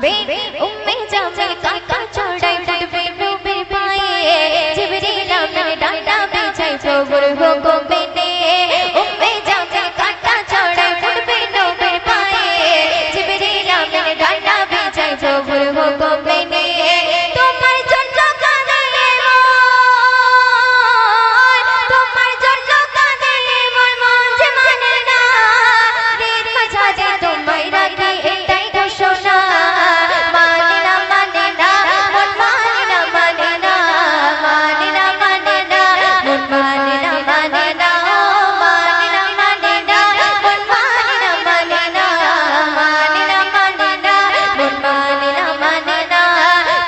শুনবে উম্মে জামিল কাকা চড়াই ফুটবে নবীর পায়ে জিবরিল আমিন ডান্ডা বিছাই প্রভুর হুকুম মেনে উম্মে জামিল কাকা চড়াই ফুটবে নবীর পায়ে জিবরিল আমিন ডান্ডা বিছাই প্রভুর হুকুম মেনে তোমার জন্য কাঁদে তোমার জন্য কাঁদে মন মন যে মানে না দিন মাঝে তোমায় রাখি এটাই ঘোষণা মানে না মন মানে না মানে না মানে না মন মানে না মানে না মানে না মন মানে না মানে না মানে না মন মানে না মানে না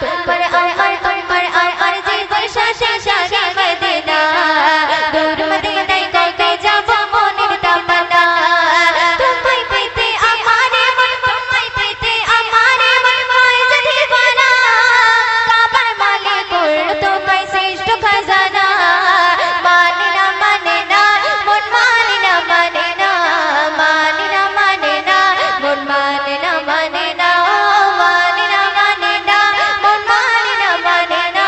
তোমার আর যে বর্ষা শাশা মদিনা দূর মদিনায় কইতে যাব মনের তামান্না তোমায় পেতে আমারে মন তোমায় পেতে আমারে মন হয় যে ঠিকানা কাবার মালিকুর তোমায় শ্রেষ্ঠ খাজানা মানে না মন মানে না মানে না মানে না মন মানে না মানে না মানে না মন মানে না মানে না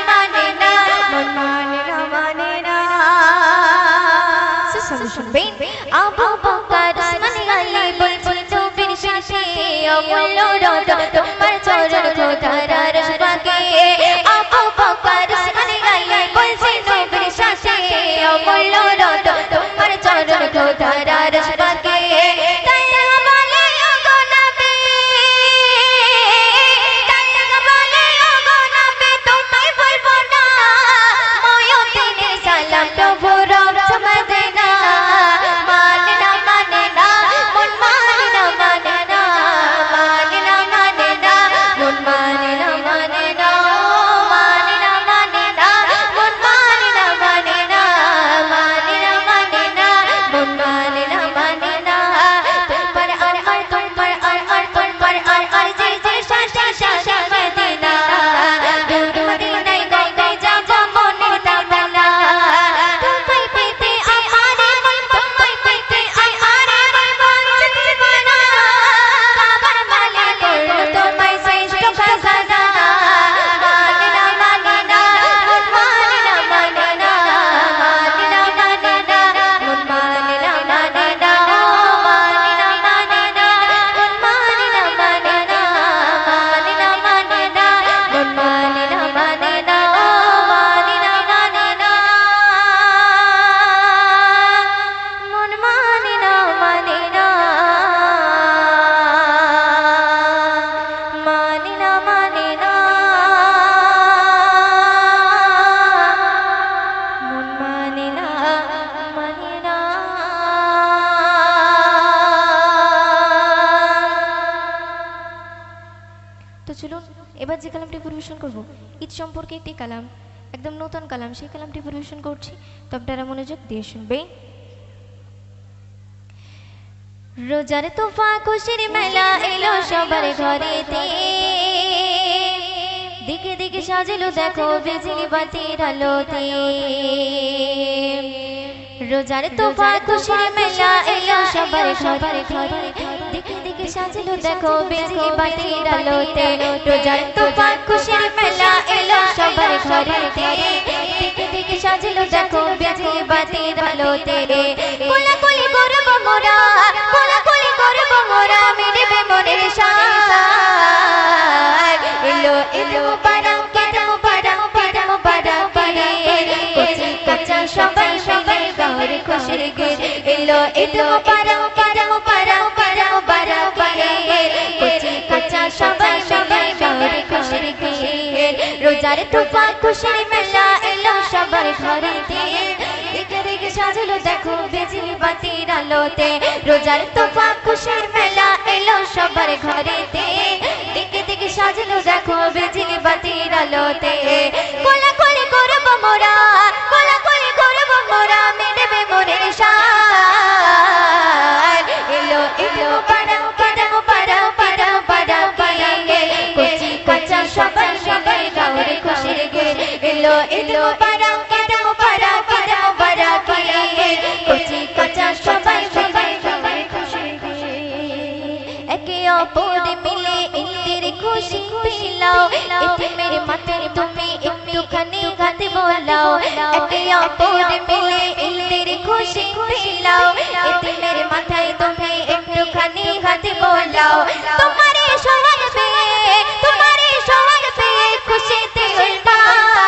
মানে না মন মানে না মানে না শুনবেন আবু বকর উসমান আলী বলছেন নবীর সাথে অমূল্য রতন তোমার চরণ খোদার আরশ পাকে আবু বকর উসমান আলী বলছেন নবীর সাথে অমূল্য রতন তোমার চরণ খোদার আরশ পাকে এবার যে কালামটি পরিবেশন করব ঈদ সম্পর্কে একটি কালাম একদম নতুন কালাম সেই কালামটি পরিবেশন করছি তো আপনারা মনোযোগ দিয়ে শুনবেন রোজার তোফা খুশির মেলা এলো সবার ঘরেতে দিকে দিকে সাজলো দেখো বিজলি বাতির আলোতে রোজার তোফা খুশির মেলা এলো সবার ঘরে দিকে দিকে সাজলো দেখো বিজলি বাতির আলোতে রোজার তোফা খুশির মেলা এলো সবার ঘরেতে দিকে দিকে সাজলো দেখো বিজলি বাতির আলোতে কোলাকুলি করব মোরা কোলাকুলি করব মোরা মিটবে মনের সায় এলো এলো মুবারক কচি কাঁচা সবাই সবাই গাওয়ার খুশির গীত এলো এলো মুবারক কচি কাঁচা সবাই সবাই গাওয়ার খুশির গীত রোজার তোফা খুশির মেলা এলো সবার ঘরেতে দিকে দিকে সাজলো দেখো বিজলি বাতির আলোতে রোজার তোফা খুশির মেলা এলো সবার ঘরেতে দিকে দিকে সাজলো দেখো বিজলি বাতির আলোতে কোলাকুলি করব মোরা মিটবে মনের সায় এলো এলো কচি কাঁচা সবাই সবাই গাওয়ার খুশির গীত এলো এলো কচি কাঁচা সবাই সবাই গাওয়ার খুশির গীত একে অপরে মিলে ঈদের খুশি বিলাও এতিমের মাথায় তুমি একটুখানি হাত বোলাও একে অপর মিলে ঈদের খুশি বিলাও এতিমের মাথায় তুমি একটুখানি হাত বোলাও তোমারে সোহাগ পেয়ে খুশিতে উল্লাস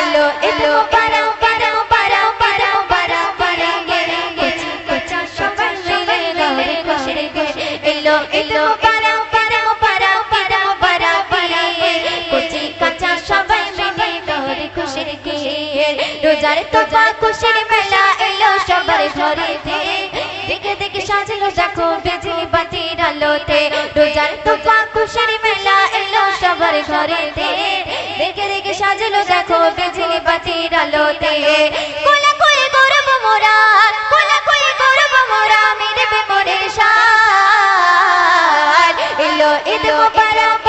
এলো এলো বারাও বারাও বারাও বারাও বারাও বারাও কুচি কুচা সবাই মিলে গৌরে খুশির গে এলো এলো বারাও বারাও বারাও বারাও বারাও কুচি কাঁচা সবাই মিলে গৌরে খুশির গে রোজার তোবা খুশির মেলা এলো সবার ঘরেতে দেখে দেখে সাজলো দেখো বিজলি বাতির আলোতে রোজার তোবা খুশির মেলা এলো সবার ঘরেতে দেখে দেখে সাজলো দেখো বিজলি বাতির আলোতে কোলাকুলি করব মোরা মিটবে মোরে সার এলো ঈদ মোবারক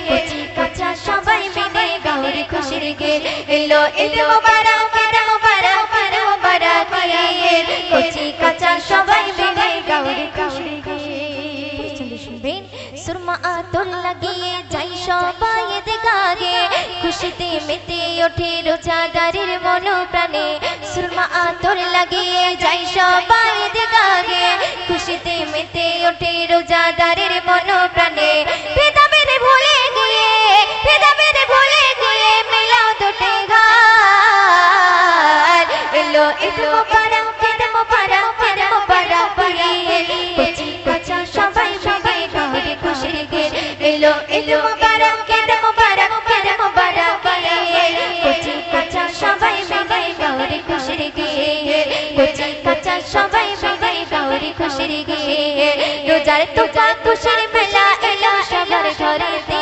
কুচি কাঁচা সবাই মিলে গৌরে খুশির গে এলো ঈদ মোবারক কুচি কাঁচা সবাই মিলে গৌরে খুশির গে শুনবেন সুরমা আতর লাগিয়ে যাই সবাই দেখাগে খুশিতে মেতে ওঠে রোজাদারের মন প্রাণে সুরমা আতর লাগিয়ে যাই সবাই দেখাগে খুশিতে মেতে ওঠে রোজাদারের মন প্রাণে ভেদাভেদ ভুলে গিয়ে মেলাও দুটি ঘাট এলো ঈদ মোবারক কুচি কাঁচা সবাই মিলে গৌরে খুশির গে এলো ঈদ মোবারক কুচি কাঁচা সবাই মিলে গৌরে খুশির গে কুচি কাঁচা সবাই মিলে গৌরে খুশির গে রোজার তোবা খুশির মেলা এলো সবার ঘরেতে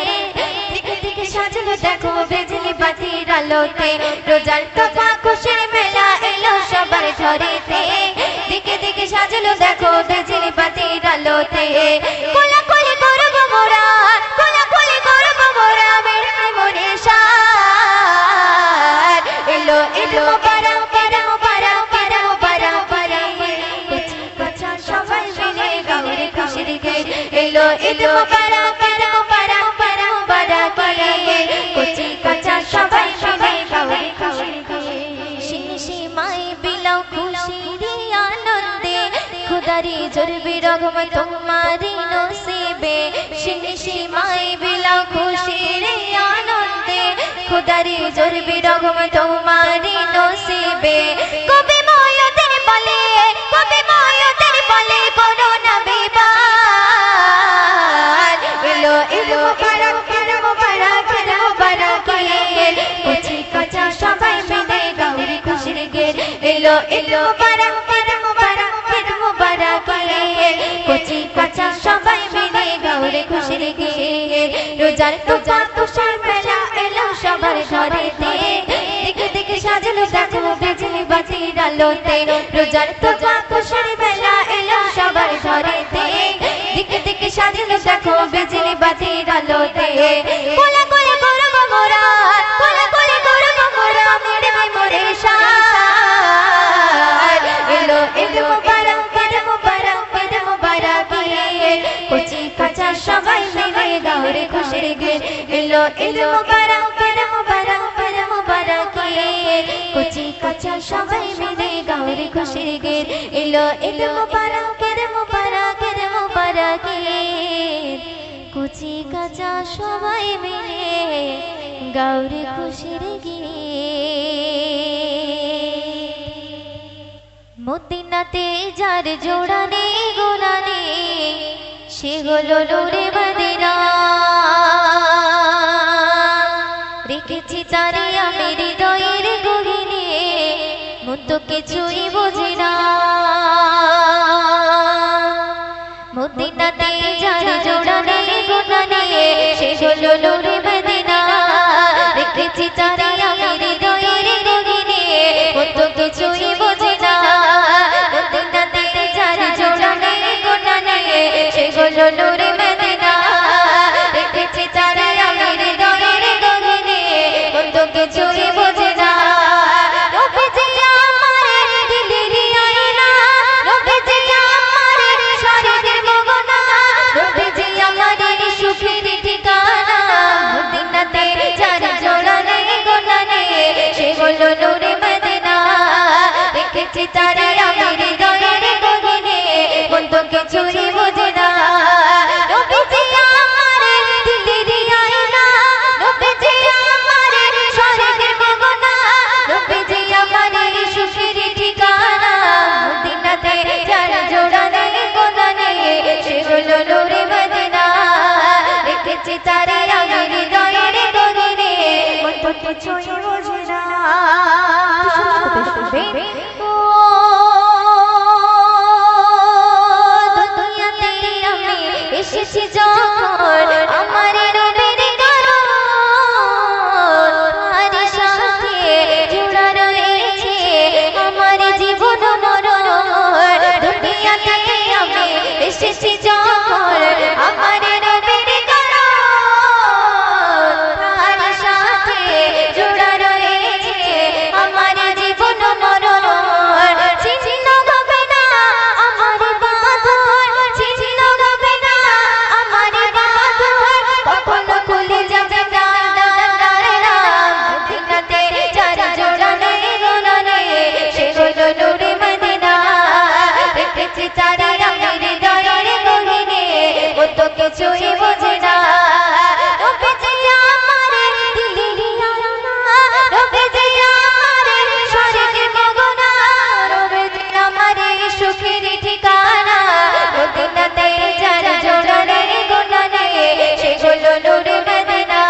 দেখে দেখে সাজলো দেখো বিজলি বাতির আলোতে রোজার তোবা খুশির মেলা এলো সবার ঘরেতে দেখে দেখে সাজলো দেখো বিজলি বাতির আলোতে কোলাকুলি করব মোরা মিটবে মোরে সার এলো ঈদ মোবারক কুচি কাঁচা সবাই মিলে গৌরে খুশির গে এলো ঈদ মোবারক কুচি কাঁচা সবাই মিলে গৌরে খুশির গে সীমায় বিলাও খুশির আনন্দে খুদারি জরবি রঘম তোমারি নসিবে সীমায় বিলাও খুশির আনন্দে খুদারি জরবি রঘম তোমারি নসিবে কবি ময়তের বলে কোনো না বিবার এলো ঈদ মোবারক কুচি কাঁচা সবাই মিলে গৌরে খুশির গে এলো ঈদ মোবারক কুচি কাঁচা সবাই মিলে গৌরে খুশির গে রোজার তোবা খুশির মেলা এলো সবার ঘরেতে দেখে দেখে সাজলো দেখো বিজলি বাতির আলোতে রোজার তোবা খুশির মেলা এলো সবার ঘরেতে দেখে দেখে সাজলো দেখো বিজলি বাতির আলোতে কোলাকুলি করব মোরা মিটবে মোরে সার এলো ঈদ মোবারক কুচি কাঁচা সবাই মিলে গৌরে খুশির গে এলো ঈদ মোবারক কুচি কাঁচা সবাই মিলে গৌরে খুশির গে এলো ঈদ মোবারক কুচি কাঁচা সবাই মিলে গৌরে খুশির গে মদিনাতে যার জোড়া নেই গোনা নেই সে হলো নূরে মদিনা রেখেছি তারে আমি হৃদয়ের গহীনে মন তো কিছুই বোঝে না মদিনাতে যার জোড়া নেই গোনা নেই সে হলো নূরে মদিনা রেখেছি তারে আমি হৃদয়ের গহীনে মন তো কিছুই বোঝে না মদিনাতে যার জোড়া নেই গোনা নেই সে হলো নূরে মদিনা রেখেছি তারে আমি হৃদয়ের গহীনে মন তো কিছুই বোঝে না নবীজি আমার দিলেরই আয়না কিছুই বোঝে না। ও দুনিয়াতে আমি এসেছি যখন আমার নবীর কারণ আর সাথে জোড়া রয়েছে আমার জীবন মরণ। দুনিয়াতে আমি এসেছি যখন আমার নবীর কারণ আর সাথে জোড়া রয়েছে আমার জীবন মরণ। ছিন্ন হবে না আমার বাঁধন, ছিন্ন হবে না আমার বাঁধন, কখনো খুলে যাবে না মদিনাতে যারা জোড়া নেই গোনা নেই সেগুলো নূরে মদিনা। দেখেছি তারা আমার হৃদয়ের গহীনে ও তো কিছুই বোঝে না। রবেছে আমার দিলের আয়না, রবেছে আমার স্বর্গের গগনা, রবেছে আমার সুখের ঠিকানা মদিনাতে যারা জোড়া নেই গোনা নেই সেগুলো নূরে মদিনা।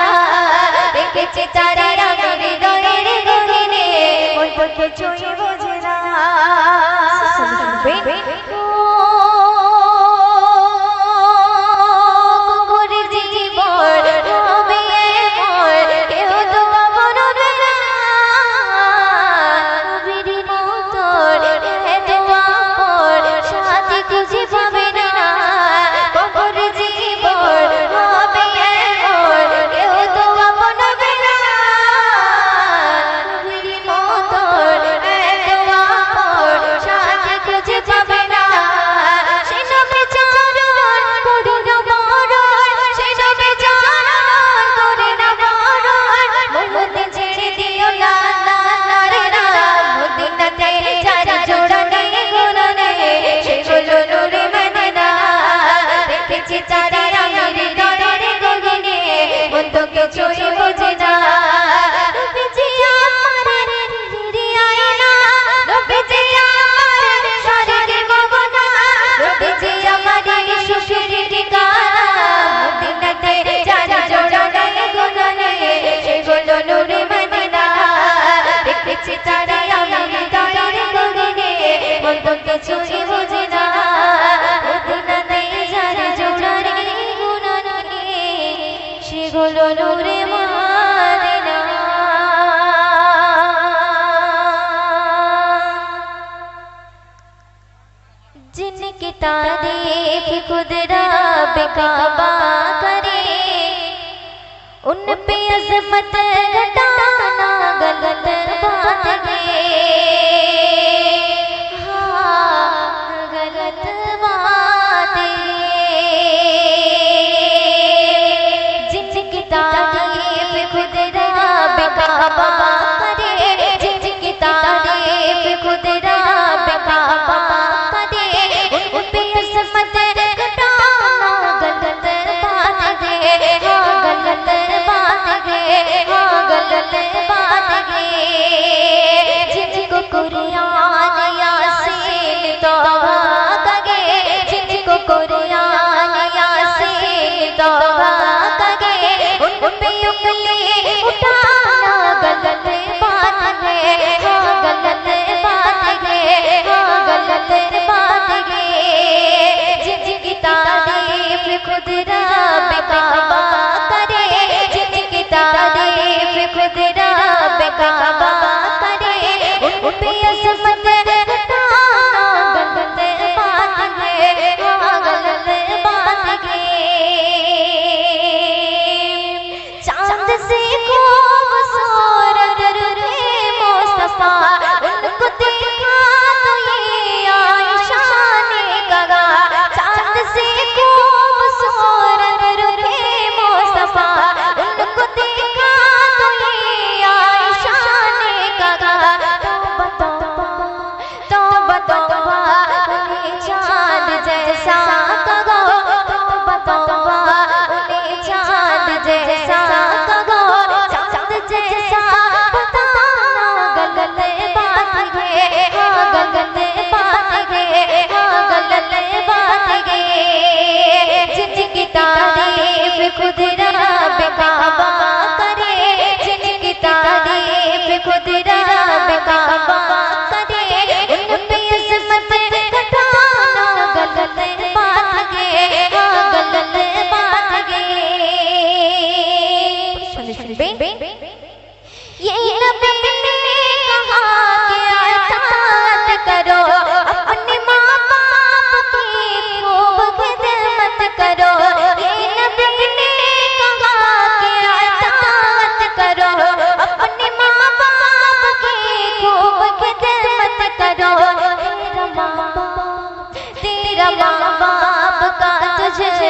দেখেছি তারা আমার হৃদয়ের গহীনে ও তো কিছুই বোঝে না। কুকুরের জীবন হবে মোর, কেউ তো মরবে না নবীর মতন এত আপন সাথী খুঁজে পাবে না। কুকুরের জীবন হবে মোর, কেউ তো আপন হবে না নবীর মতন এত আপন সাথী খুঁজে পাবে না। সে নবী চরণ করে না মরণ, সে নবী চরণ করে না মরণ, মদিনা ছেড়ে দিও না রে না। মদিনাতে যারা জোড়া নেই গোনা নেই সেগুলো নূরে মদিনা। দেখেছি তারা আমার হৃদয়ের গগনে ও তো কিছুই বোঝে না। রবেছে আমার দিলের আয়না, রবেছে আমার স্বর্গের গগনা, রবেছে আমার সুখের ঠিকানা মদিনাতে যারা জোড়া নেই গোনা নেই সেগুলো নূরে মদিনা। দেখেছি তারা আমার হৃদয়ের গগনে ও তো কিছুই বোঝে না। মদিনাতে যারা জোড়া নেই গোনা নেই সেগুলো নূরে মদিনা। जिनकी तारीफ खुद रब काबा करे उन पे अज़मत घटाना गलत बात है। हाँ गलत बात है। जिनकी तारीफ खुद रब काबा करे, जिनकी तारीफ खुद रब काबा करे उन पे अज़मत घटाना गलत बात है। हाँ गलत बात है, हाँ गलत बात है। जिनको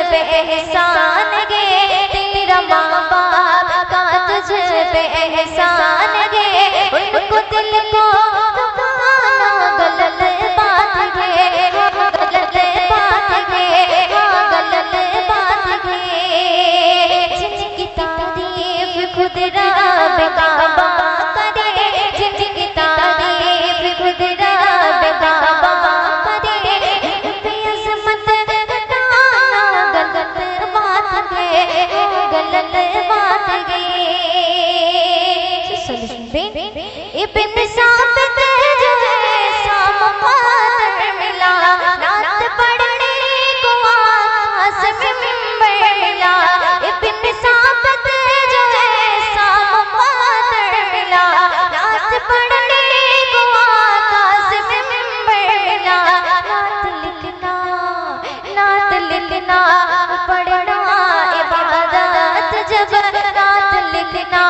पे एहसान गे, तेरा माँ बाप का तुझ पे एहसान गे, उनको दिल को दुखाना गलत बात गे, गलत बात गे, गलत बात गे। जिनकी तारीफ खुद रब काबा करे, जिनकी तारीफ खुद रब काबा करे, बेअज़मत घटाना गलत बात गे, गलत बात गे। इब्न साबित जो है साम पादर मिला, नात पढ़ने को आकाश में मिंबर मिला। इब्न साबित जो है साम पादर मिला, नात पढ़ने को आकाश में मिंबर मिला। नात लिखना पढ़ना इबादत, जब नात लिखना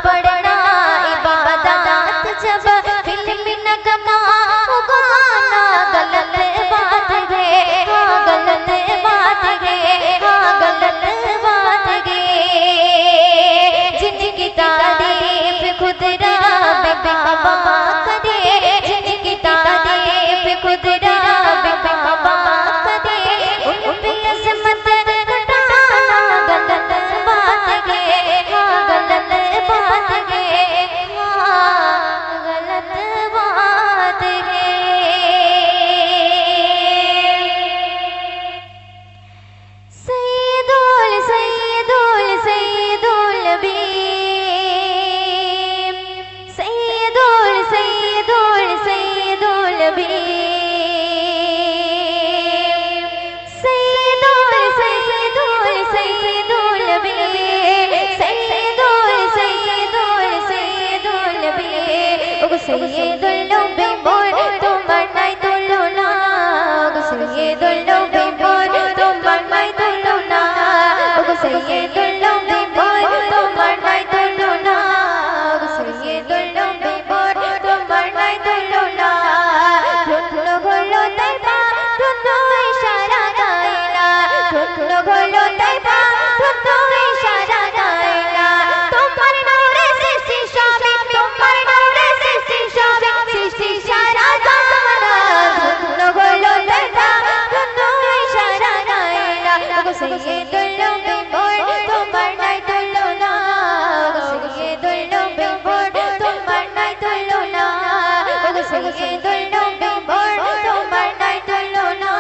पढ़ना इबादत, जब फिल्म नगमा उगाना गलत बात गे, गलत बात गे, गलत बात गे। जिनकी तारीफ खुद रब काबा करे, जिनकी तारीफ खुद रब काबा करे, उन पे अज़मत घटाना गलत बात गे, गलत बात गे, गलत बात गे। सैयदुल सैयदुल सैयदुल नबी, सैयदुल सैयदुल सैयदुल नबी, सैयदुल सैयदुल सैयदुल नबी, सैयदुल सैयदुल सैयदुल नबी। ओगो सैयदुल नबी बोल তোমার নাই তুলনা, ওগো সৈয়দুল নবী बोल তোমার নাই তুলনা, ওগো সৈয়দুল নবী बोल তোমার নাই তুলনা, ওগো সৈয়দুল নবী बोल তোমার নাই তুলনা। ধন্য হলো তাইবা ধন্য ইশারা গায়না, ধন্য হলো তাইবা ধন্য ইশারা গায়না। তোমার নূরে সৃষ্টি সবে, তোমার নূরে সৃষ্টি সবে, সৃষ্টি সারা জাহানা। ধন্য হলো তাইবা ধন্য ইশারা গায়না, ওগো সৈয়দুল নবী बोल তোমার নাই তুলনা, ওগো সৈয়দুল নবী बोल তোমার নাই তুলনা, ওগো সৈয়দুল নবী बोल তোমার নাই তুলনা,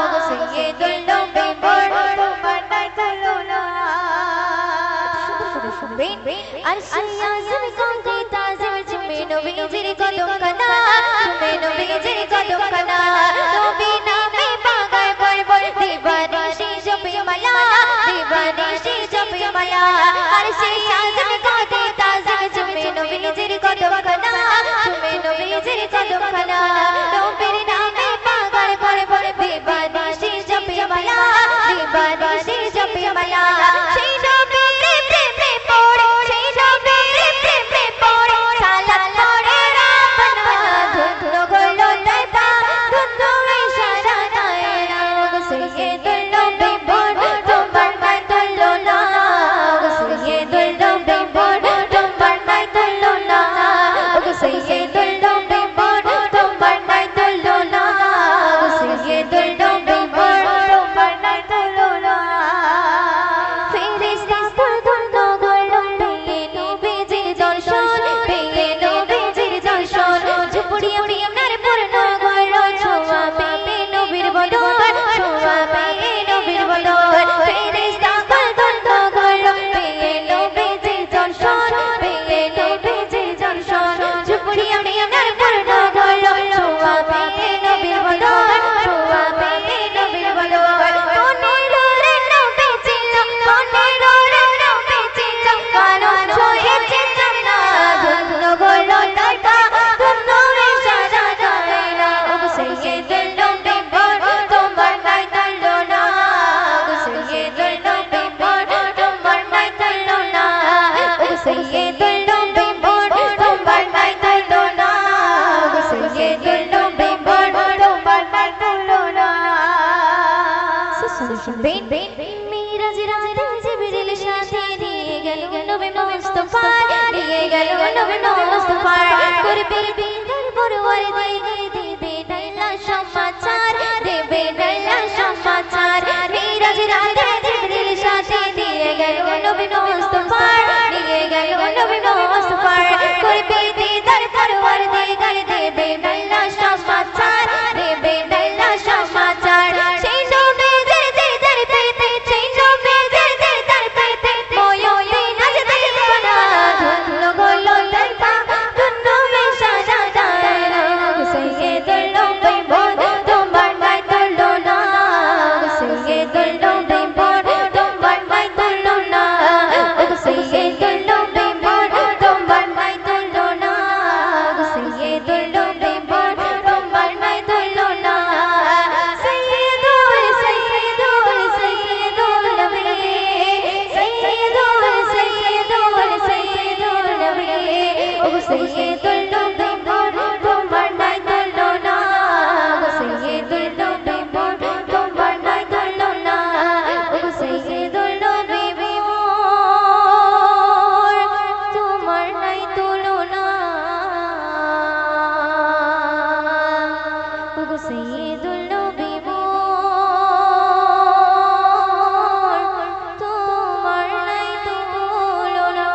ওগো সৈয়দুল নবী बोल তোমার নাই তুলনা। শুনবেন আর সিয়াজম কাঁদে তাজিম চুমে নবীজির কদম খানা, চুমে নবীজির কদম খানা। নবী নামে পাগায় বলবল দিবানিশি জপে মালা, দিবানিশি জপে মালা। আর সিয়াজম কাঁদে তাজিম চুমে নবীজির কদম খানা, চুমে নবীজির কদম খানা। নবীর নামে পাগায় বলবল দিবানিশি জপে মালা, দিবানিশি জপে মালা। সেই নবীর প্রেমে পড়ে, সেই নবীর প্রেমে পড়ে, সালাত পড়ে রাব্বানা। ধন্য হলো তাইবা ধন্য ইশারা গায়না, ওগো সৈয়দুল নবী बोल তোমার নাই তুলনা, ওগো সৈয়দুল নবী बोल তোমার নাই তুলনা, ওগো সৈয়দুল নবী बोल তোমার নাই তুলনা, ওগো সৈয়দুল নবী बोल তোমার নাই তুলনা। শুনবেন মিরাজ রাতে জিবরিল সাথে নিয়ে গেল নবী মুস্তাফা নিয়ে গেল নবী মুস্তাফা করবে বিদার পরওয়ার দেবে ডাইলা সমাচার দেবে ডাইলা সমাচার মিরাজ রাতে জিবরিল সাথে নিয়ে গেল নবী মুস্তাফা নিয়ে গেল নবী মুস্তাফা করবে বিদার পরওয়ার দেবে ডাইলা সমাচার দেবে ডাইলা সমাচার সেই নবী দিদার পেতে সেই নবী দিদার পেতে ময়ূরে নাচ দেখবানা ধন্য গলো দরবা ধন্য বেশা সাজানা সাইয়েদুল নবী বল তোমার মাই তুললো না সাইয়েদুল নবী বল তোমার মাই তুললো না সাইয়েদুল নবী বল তোমার মাই তুললো না সাইয়েদুল নবী বল তোমার মাই তুললো না সাইয়েদুল নবী সাইয়েদুল নবী ও সাইয়েদুল নবী বল তোমার মাই তুললো না সাইয়েদুল নবী বল তোমার মাই তুললো না ও সাইয়েদুল নবী বল তোমার নাই তুললো না ও সাইয়েদুল নবী বল তোমার নাই তুললো না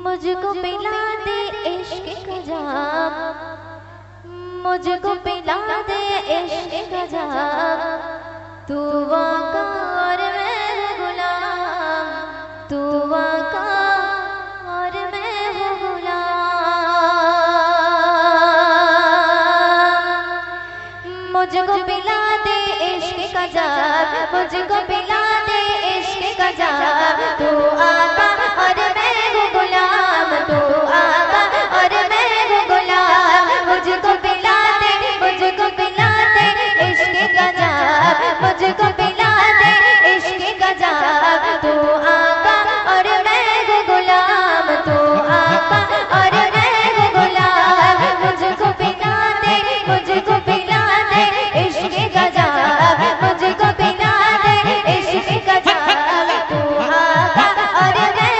मुझको पिला दे इश्क का जाम मुझको पिला दे इश्क का जाम तू आका और मैं गुलाम तू आका और मैं हूँ गुलाम मुझको पिला दे इश्क का जाम मुझको पिला दे इश्क का जाम तू आका और मैं हूँ गुलाम तू आका और मैं हूँ गुलाम मुझको पिला दे इश्क का जाम मुझको पिला दे इश्क का जाम तू आका और मैं हूँ गुलाम तू आका और मैं हूँ गुलाम मुझको पिला दे इश्क का जाम मुझको पिला दे इश्क का जाम तू आका और मैं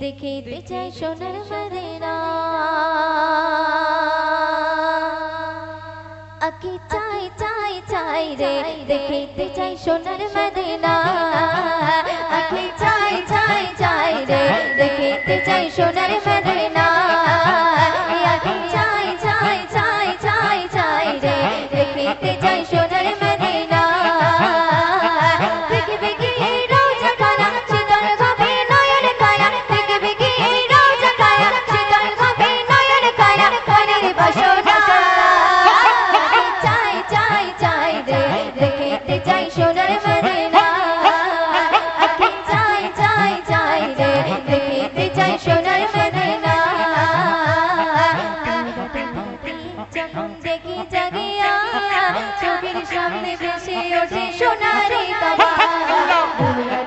দেখিতে চাই সোনার মদিনা আকি চাই চাই চাই রে দেখিতে চাই সোনার মদিনা আকি চাই চাই চাই রে দেখিতে চাই সোনার মদিনা আকি চাই চাই চাই চাই চাই রে দেখিতে চাই সোনার মদিনা দেখে দেখে এই রোজা কারা শীতল ভাবে নয়ন কারা দেখে দেখে এই রোজা কারা শীতল ভাবে নয়ন কারা মনের বাসনা চাই চাই চাই রে দেখিতে চাই সোনার মদিনা আকি চাই চাই চাই রে দেখিতে চাই সোনার মদিনা যখন দেখি জাগিয়া চোখের সামনে ভেসে ওঠে সোনারি কাবা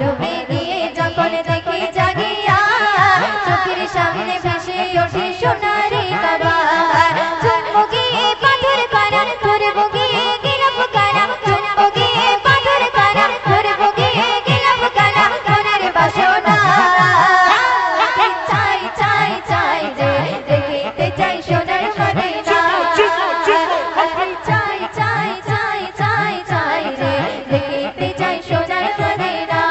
ডুবে গিয়ে যখন দেখি জাগিয়া চোখের সামনে ভেসে ওঠে সোনারি কাবা চুম্বু গিয়ে পাথর কারা ধরব গিয়ে গিলাফ কারা চুম্বু গিয়ে পাথর কারা ধরব গিয়ে গিলাফ কারা মনের বাসনা চাই চাই চাই রে দেখিতে চাই সোনার মদিনা চাই চাই চাই চাই চাই রে দেখিতে চাই সোনার মদিনা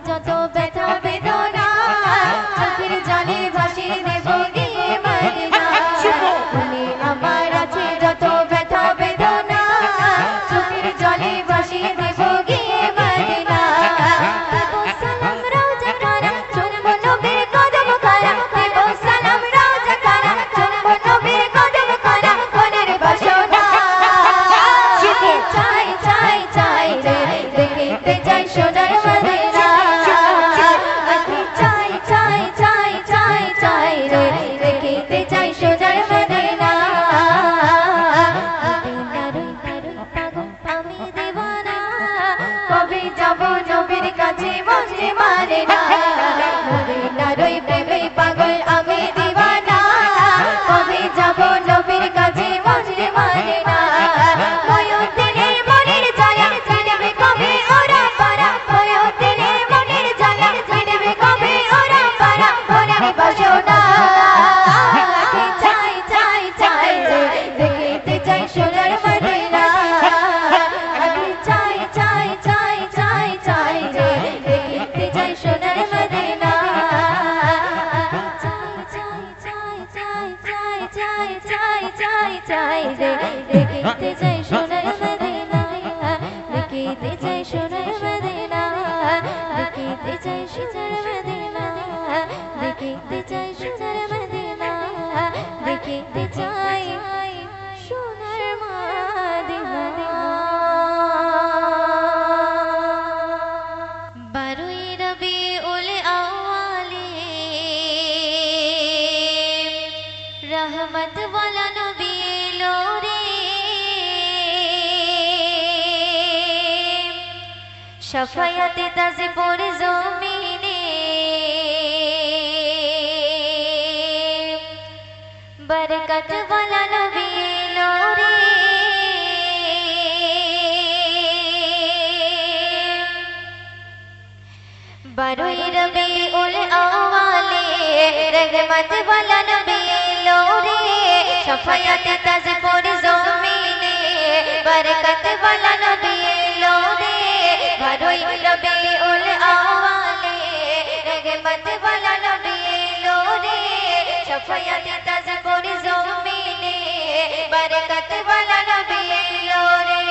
যত ব্যথা বেদনা চোখের জলে ভাসিয়ে দেব গিয়ে মদিনা আমার আছে যত ব্যথা বেদনা চোখের জলে ভাসিয়ে দেব গিয়ে মদিনা দেব সালাম রওজা কারা চুম্ব নবীর কদম কারা দেব সালাম রওজা কারা চুম্ব নবীর কদম কারা মনের বাসনা চাই চাই চাই রে দেখিতে চাই সোনার মদিনা চাই চাই চাই চাই চাই রে দেখিতে চাই সোনার মদিনা আমি দিওয়ানা কবে যাব নবীর কাছে বুঝতে পারে না মদিনারই প্রেমে পাগল আমি দিওয়ানা কবে যাব নবীর কাছে বুঝতে পারে না বয়তের মনের জ্বালা ছিড়বে কবে ওরা পারা বয়তের মনের জ্বালা ছিড়বে কবে ওরা পারা মনের বাসনা চাই চাই চাই রে দেখিতে চাই সোনার মদিনা চাই চাই চাই চাই চাই রে দেখিতে চাই সোনার মদিনা চাই চাই চাই চাই চাই চাই চাই রে দেখিতে চাই সোনার মদিনা দেখিতে চাই সোনার মদিনা দেখিতে চাই সোনার মদিনা দেখিতে চাই সোনার মদিনা দেখিতে চাই সোনার মদিনা 12ই রবিউল আউয়ালে রহমত ওয়ালা নবী এলো রে শাফায়াতে তাজপুর জমিনে বরকত ওয়ালা নবী এলো রে 12ই রবিউল আউয়ালে রহমত ওয়ালা নবী এলো রে শাফায়াতে তাজপুর জমিনে বরকত ওয়ালা নবী এলো রে 12ই রবিউল আউয়ালে রহমত ওয়ালা নবী এলো রে শাফায়াতে তাজপুর জমিনে বরকত ওয়ালা নবী এলো রে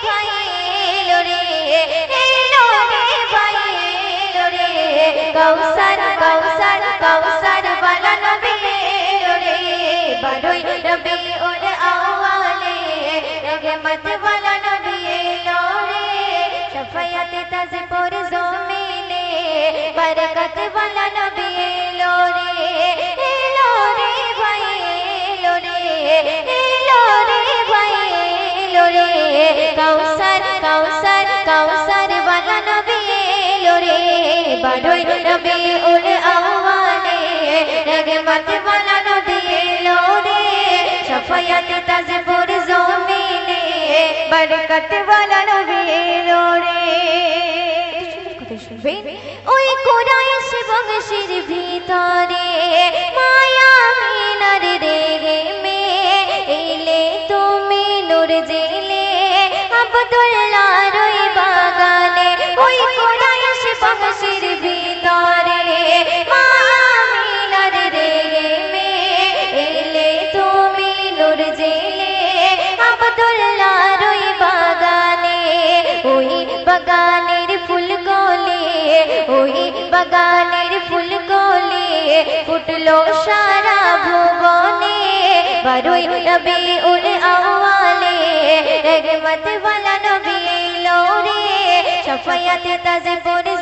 ভাই এলো রে ভাই এলো রে কৌসার কৌসার কৌসার ওয়ালা নবী এলো রে 12ই রবিউল আউয়ালে রহমত ওয়ালা নবী এলো রে শাফায়াতে তাজপুর জমিনে বরকত ওয়ালা নবী এলো রে ভাই এলো রে ভাই এলো রে কৌসার কৌসার কৌসার ওয়ালা নবী এলো রে 12ই রবিউল আউয়ালে রহমত ওয়ালা নবী এলো রে শাফায়াতে তাজপুর জমিনে বরকত ওয়ালা নবী এলো রে শুনবে ওই কুরাইশ বংশের ভিতরে মায়া মিনার রে মে এলে তুমি নূর জেলে আব্দুল্লাহর ওই বাগানে ওই কুরাইশ বংশের ভিতরে মায়া মিনার রে মে এলে তুমি নূর জেলে আব্দুল্লাহর ওই বাগানে ওই বাগানের ফুল গলে ওই বাগানের ফুল গলে ফুটলো সারা ভুবনে বারোই রবিউল আউয়ালে রহমত ওয়ালা নবী এলো রে শাফায়াতে তাজপুর